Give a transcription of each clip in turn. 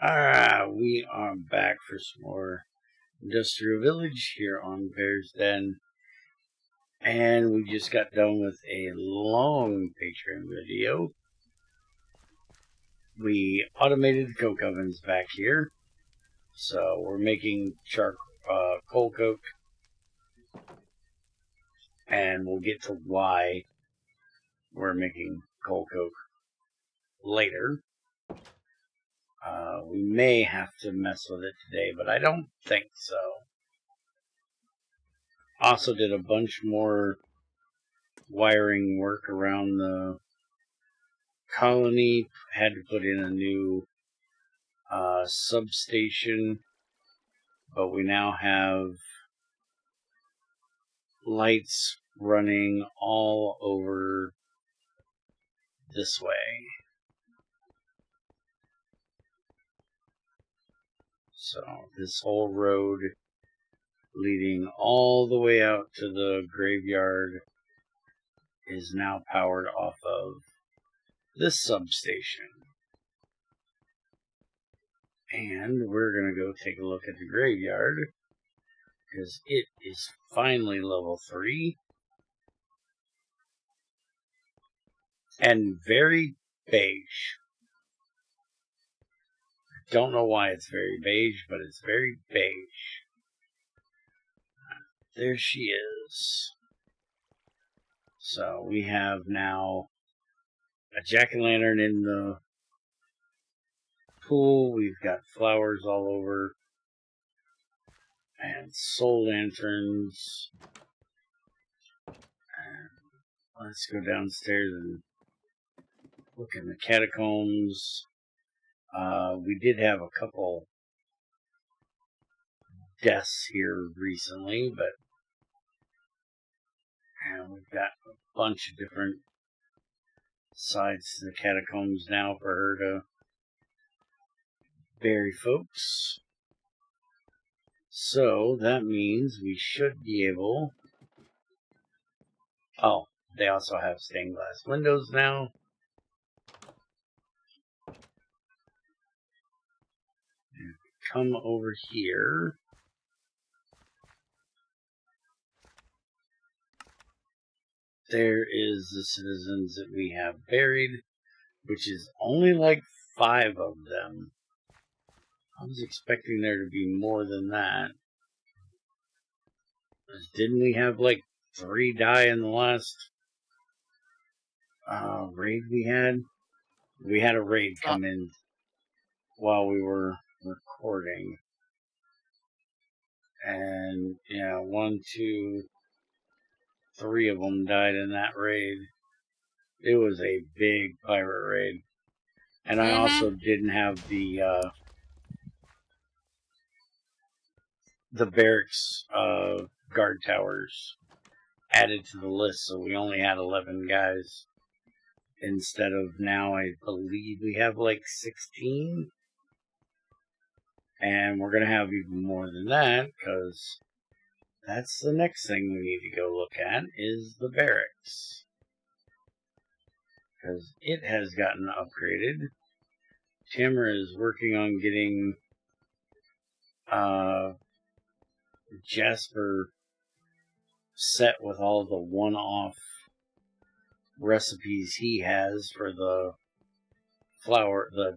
We are back for some more Industrial Village here on Bear's Den. And we just got done with a long Patreon video. We automated the coke ovens back here. So we're making coal coke. And we'll get to why we're making coal coke later. We may have to mess with it today, but I don't think so. Also did a bunch more wiring work around the colony. Had to put in a new substation, but we now have lights running all over this way. So this whole road leading all the way out to the graveyard is now powered off of this substation. And we're going to go take a look at the graveyard, because it is finally level 3. And very beige. I don't know why it's very beige, but it's very beige. There she is. So we have now a jack-o'-lantern in the pool. We've got flowers all over. And soul lanterns. And let's go downstairs and look in the catacombs. We did have a couple deaths here recently, but we've got a bunch of different sides to the catacombs now for her to bury folks. So that means we should be able... Oh, they also have stained glass windows now. Come over here. There is the citizens that we have buried, which is only like 5 of them. I was expecting there to be more than that. Didn't we have like 3 die in the last raid we had? We had a raid come in while we were recording. And, yeah, 1, 2, 3 of them died in that raid. It was a big pirate raid. And I also didn't have the barracks guard towers added to the list, so we only had 11 guys instead of now I believe we have like 16. And we're going to have even more than that, because that's the next thing we need to go look at, is the barracks. Because it has gotten upgraded. Tamara is working on getting Jasper set with all the one-off recipes he has for the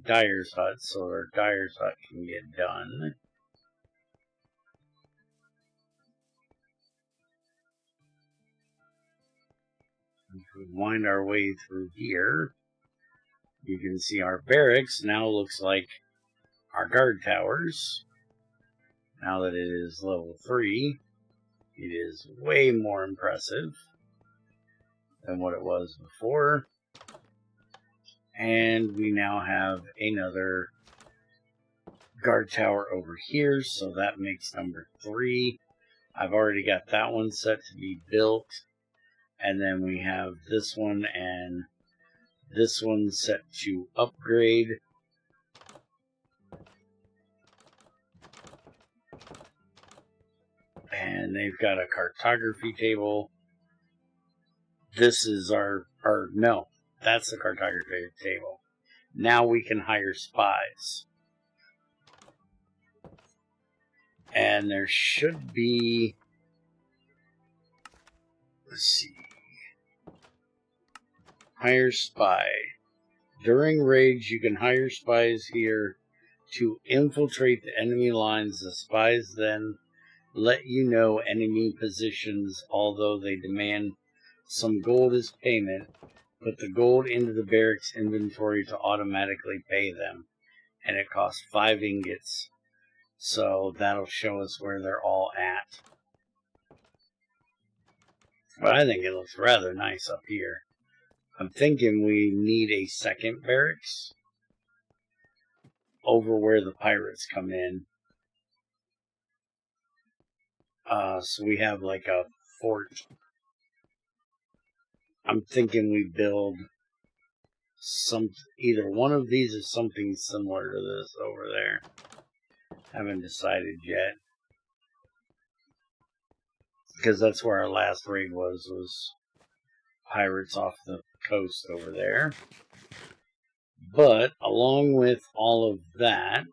dyer's hut, so our dyer's hut can get done. If we wind our way through here, you can see our barracks now looks like our guard towers. Now that it is level 3, it is way more impressive than what it was before. And we now have another guard tower over here, so that makes number 3. I've already got that one set to be built. And then we have this one and this one set to upgrade. And they've got a cartography table. This is no, that's the cartography table. Now we can hire spies. And there should be, let's see, hire spy. During raids, you can hire spies here to infiltrate the enemy lines. The spies then let you know enemy positions, although they demand some gold as payment. Put the gold into the barracks inventory to automatically pay them, and it costs 5 ingots. So that'll show us where they're all at. But I think it looks rather nice up here. I'm thinking we need a second barracks over where the pirates come in. So we have like a fort. I'm thinking we build either one of these or something similar to this over there. Haven't decided yet. Because that's where our last raid was pirates off the coast over there. But along with all of that,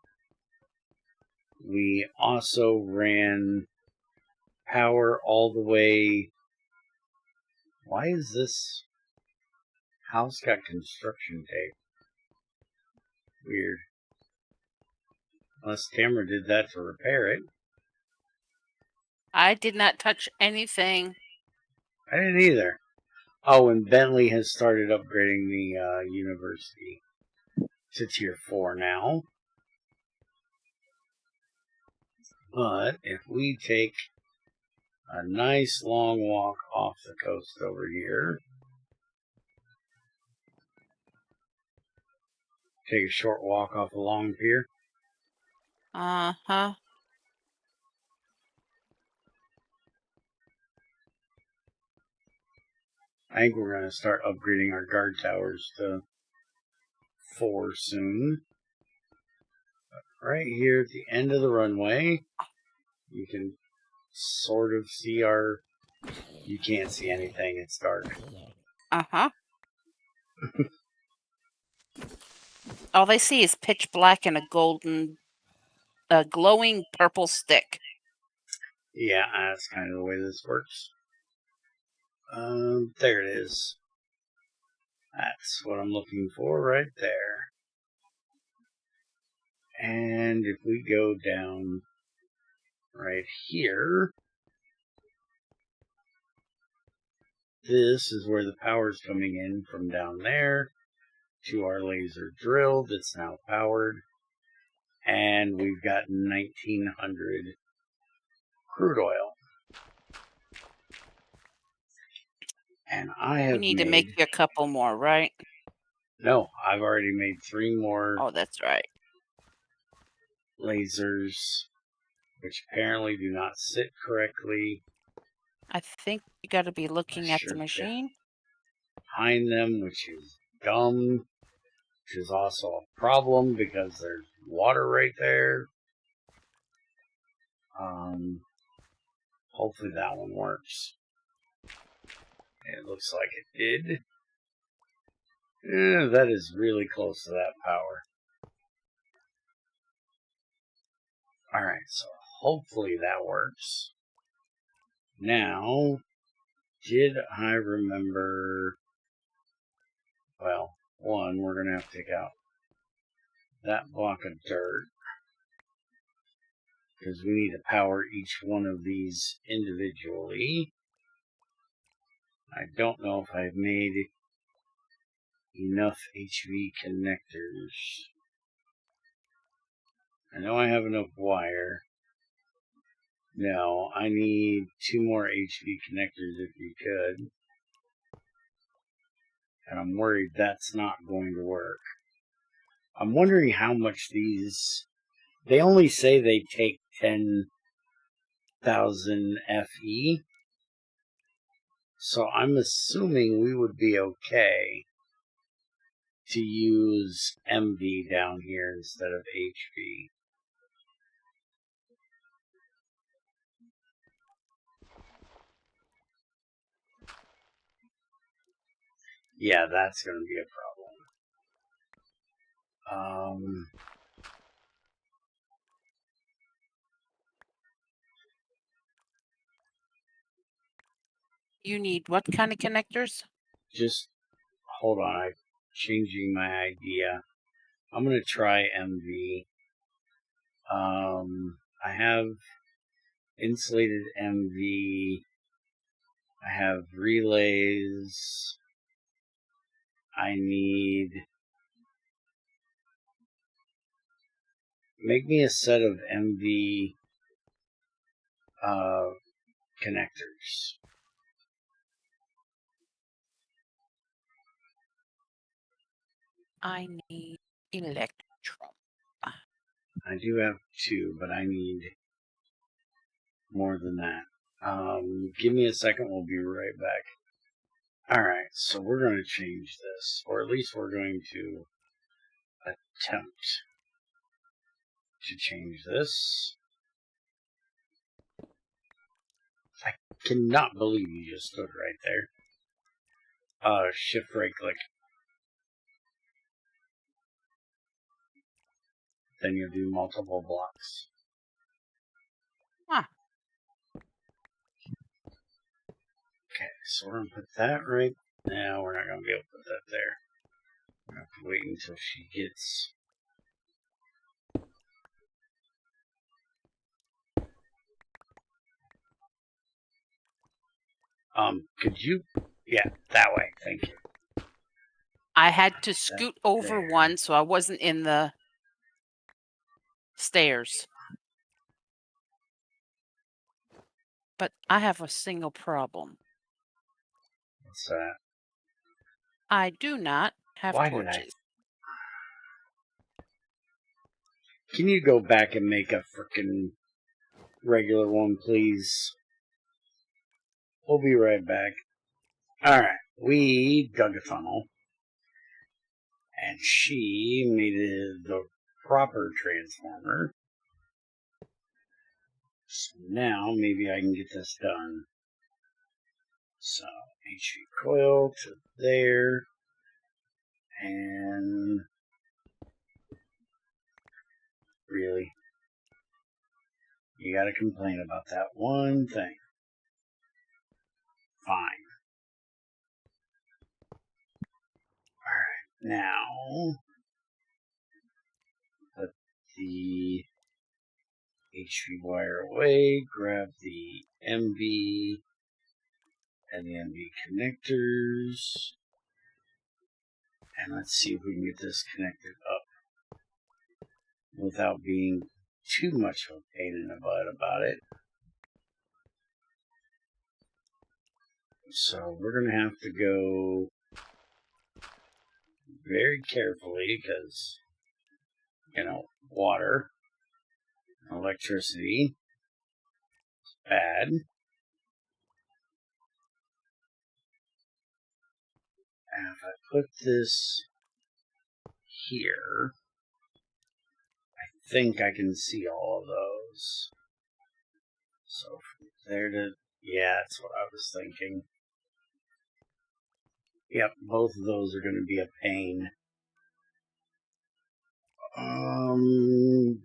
we also ran power all the way. Why is this house got construction tape? Weird. Unless Tamara did that to repair it. I did not touch anything. I didn't either. Oh, and Bentley has started upgrading the university to tier 4 now. But if we take a nice long walk off the coast over here, take a short walk off the long pier. Uh-huh. I think we're going to start upgrading our guard towers to 4 soon. But right here at the end of the runway, you can sort of see our... You can't see anything, it's dark. Uh-huh. All they see is pitch black and a glowing purple stick. Yeah, that's kind of the way this works. There it is. That's what I'm looking for right there. And if we go down right here, this is where the power's coming in from down there to our laser drill that's now powered. And we've got 1900 crude oil. And I have We need to make you a couple more, right? No, I've already made 3 more Oh, that's right. lasers, which apparently do not sit correctly. I think you got to be looking at the machine. Behind them, which is dumb, which is also a problem because there's water right there. Hopefully that one works. It looks like it did. That is really close to that power. Alright, so hopefully that works. Now, did I remember... Well, one, we're going to have to take out that block of dirt, because we need to power each one of these individually. I don't know if I've made enough HV connectors. I know I have enough wire. No, I need 2 more HV connectors if you could. And I'm worried that's not going to work. I'm wondering how much these... They only say they take 10,000 FE. So I'm assuming we would be okay to use MV down here instead of HV. Yeah, that's going to be a problem. You need what kind of connectors? Just hold on. I'm changing my idea. I'm going to try MV. I have insulated MV. I have relays. I need... Make me a set of MV connectors. I need electrum. I do have 2, but I need more than that. Give me a second. We'll be right back. Alright, so we're going to change this. Or at least we're going to attempt to change this. I cannot believe you just stood right there. Shift right click. Then you'll do multiple blocks. Huh. Okay, so we're going to put that right now. We're not going to be able to put that there. We're going to have to wait until she gets... could you... Yeah, that way. Thank you. I had to scoot over there. one so I wasn't in the stairs. But I have a single problem. What's that? I do not have Why torches. Can you go back and make a frickin' regular one, please? We'll be right back. Alright, we dug a tunnel. And she made it the proper transformer. So now, maybe I can get this done. So, HV coil to there. And... Really? You gotta complain about that one thing. Fine. Alright, now... Put the HV wire away, grab the MV and the MV connectors, and let's see if we can get this connected up without being too much of a pain in the butt about it. So we're going to have to go very carefully because, you know, water, electricity is bad. And if I put this here, I think I can see all of those. So from there to, yeah, that's what I was thinking. Yep, both of those are going to be a pain.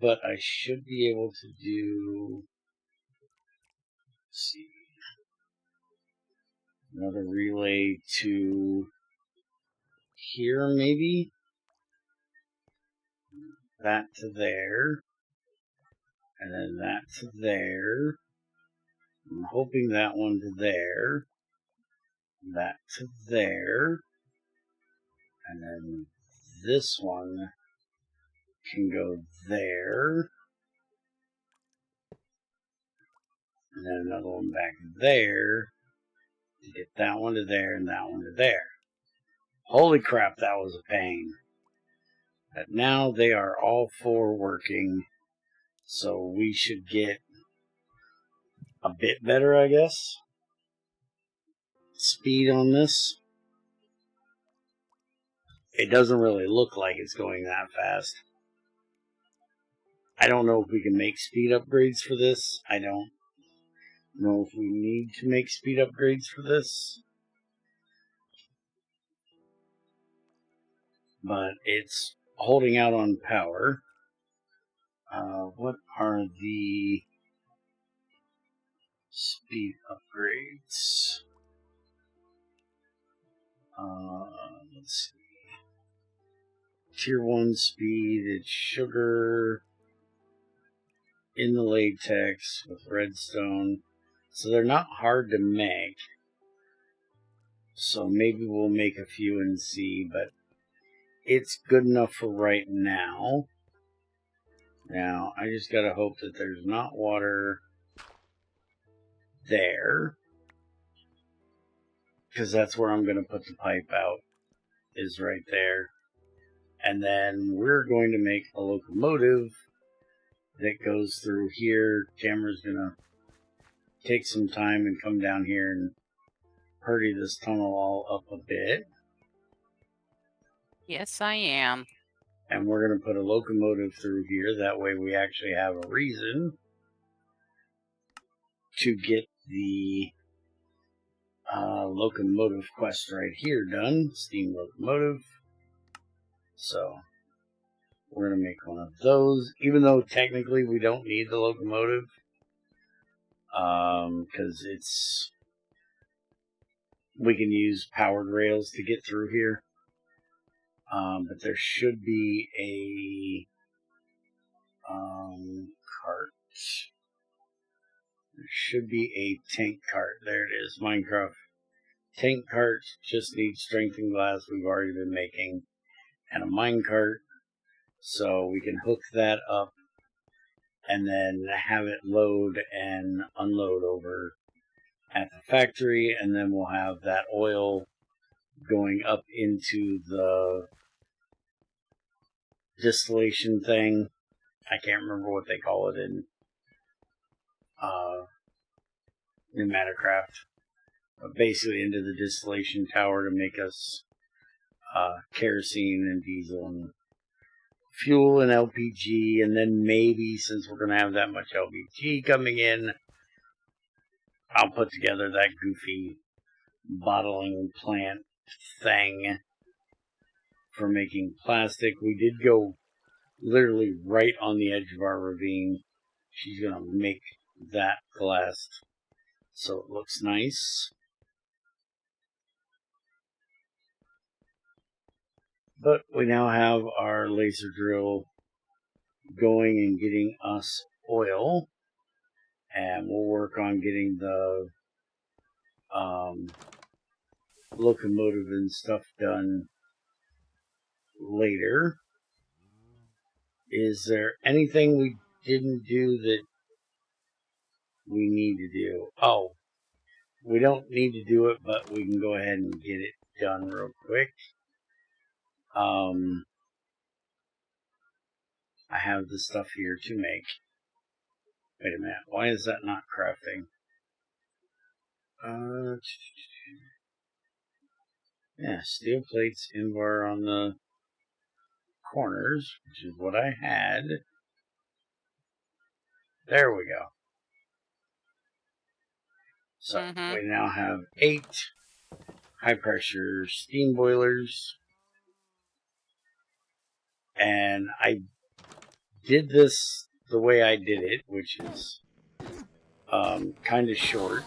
But I should be able to do, let's see, another relay to here maybe. That to there. And then that to there. I'm hoping that one to there. That to there. And then this one can go there. And then another one back there. To get that one to there and that one to there. Holy crap, that was a pain. But now they are all 4 working. So we should get a bit better, I guess, speed on this. It doesn't really look like it's going that fast. I don't know if we can make speed upgrades for this. I don't know if we need to make speed upgrades for this. But it's holding out on power. What are the speed upgrades? Let's see. Tier 1 speed, it's sugar in the latex with redstone. So they're not hard to make. So maybe we'll make a few and see, but it's good enough for right now. Now, I just gotta hope that there's not water there, because that's where I'm gonna put the pipe out, is right there. And then we're going to make a locomotive that goes through here. Camera's gonna take some time and come down here and purdy this tunnel all up a bit. Yes, I am. And we're going to put a locomotive through here. That way we actually have a reason to get the locomotive quest right here done. Steam locomotive. So we're going to make one of those, even though technically we don't need the locomotive. Because we can use powered rails to get through here. But there should be a cart. There should be a tank cart. There it is, Minecraft. Tank cart just needs strength and glass we've already been making. And a mine cart. So we can hook that up and then have it load and unload over at the factory. And then we'll have that oil going up into the distillation thing. I can't remember what they call it in Mattercraft, but basically into the distillation tower to make us kerosene and diesel and fuel and LPG, and then maybe, since we're going to have that much LPG coming in, I'll put together that goofy bottling plant thing for making plastic. We did go literally right on the edge of our ravine. She's going to make that glass so it looks nice. But we now have our laser drill going and getting us oil. And we'll work on getting the locomotive and stuff done later. Is there anything we didn't do that we need to do? Oh, we don't need to do it, but we can go ahead and get it done real quick. I have the stuff here to make. Wait a minute, why is that not crafting? Yeah, steel plates, invar on the corners, which is what I had. There we go. So we now have 8 high pressure steam boilers. And I did this the way I did it, which is kind of short.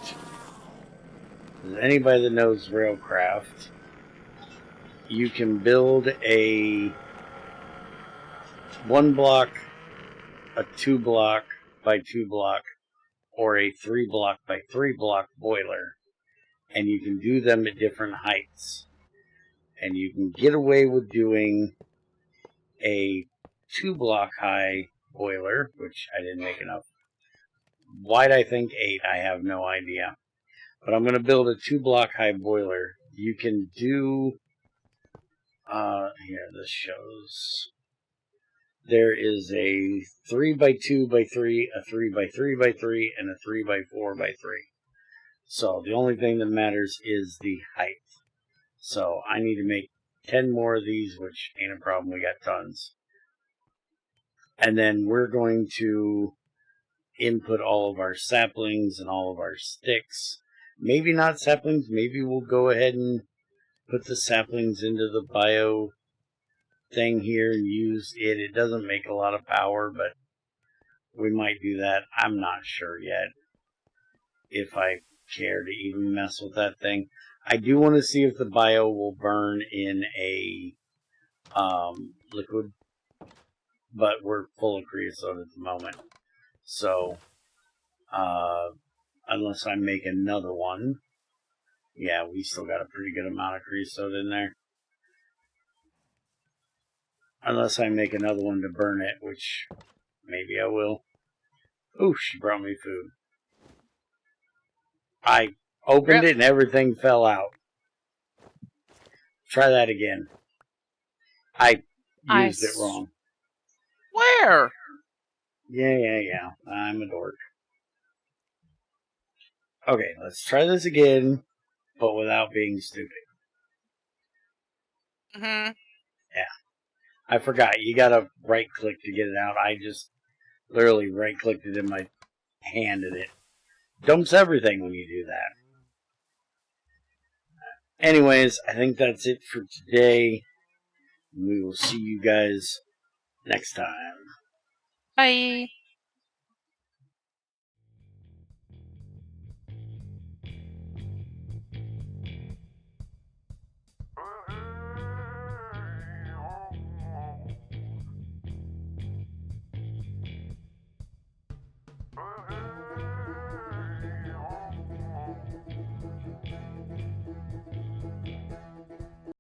Anybody that knows Railcraft, you can build a 1 block, a 2 block by 2 block, or a 3 block by 3 block boiler. And you can do them at different heights. And you can get away with doing a 2 block high boiler, which I didn't make enough. Why'd I think 8? I have no idea. But I'm going to build a 2 block high boiler. You can do, here, this shows, there is a 3 by 2 by 3, a 3 by 3 by 3, and a 3 by 4 by 3. So the only thing that matters is the height. So I need to make 10 more of these, which ain't a problem. We got tons. And then we're going to input all of our saplings and all of our sticks. Maybe not saplings. Maybe we'll go ahead and put the saplings into the bio thing here and use it. It doesn't make a lot of power, but we might do that. I'm not sure yet if I care to even mess with that thing. I do want to see if the bio will burn in a liquid, but we're full of creosote at the moment. So, unless I make another one, yeah, we still got a pretty good amount of creosote in there. Unless I make another one to burn it, which maybe I will. Ooh, she brought me food. I opened it and everything fell out. Try that again. I used it wrong. Where? Yeah. I'm a dork. Okay, let's try this again, but without being stupid. Mm-hmm. Yeah. I forgot. You gotta right click to get it out. I just literally right clicked it in my hand and it dumps everything when you do that. Anyways, I think that's it for today. We will see you guys next time. Bye.